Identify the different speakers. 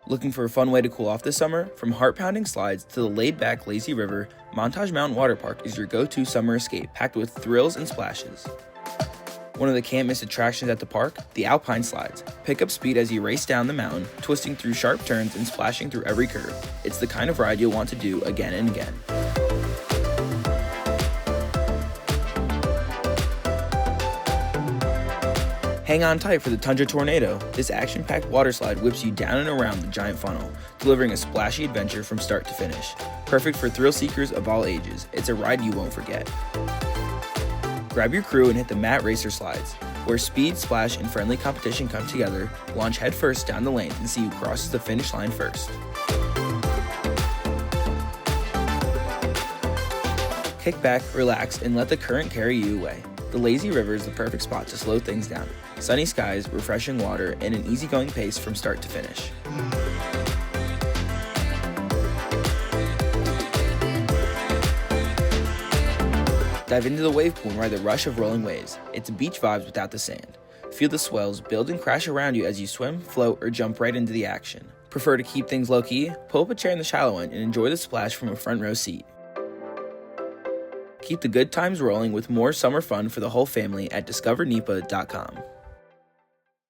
Speaker 1: Looking for a fun way to cool off this summer? From heart-pounding slides to the laid-back lazy river, Montage Mountain Water Park is your go-to summer escape, packed with thrills and splashes. One of the can't-miss attractions at the park, the Alpine Slides. Pick up speed as you race down the mountain, twisting through sharp turns and splashing through every curve. It's the kind of ride you'll want to do again and again. Hang on tight for the Tundra Tornado. This action-packed water slide whips you down and around the giant funnel, delivering a splashy adventure from start to finish. Perfect for thrill seekers of all ages. It's a ride you won't forget. Grab your crew and hit the Mat Racer Slides, where speed, splash, and friendly competition come together. Launch headfirst down the lane and see who crosses the finish line first. Kick back, relax, and let the current carry you away. The lazy river is the perfect spot to slow things down. Sunny skies, refreshing water, and an easygoing pace from start to finish. Dive into the wave pool and ride the rush of rolling waves. It's beach vibes without the sand. Feel the swells build and crash around you as you swim, float, or jump right into the action. Prefer to keep things low-key? Pull up a chair in the shallow end and enjoy the splash from a front row seat. Keep the good times rolling with more summer fun for the whole family at discovernepa.com.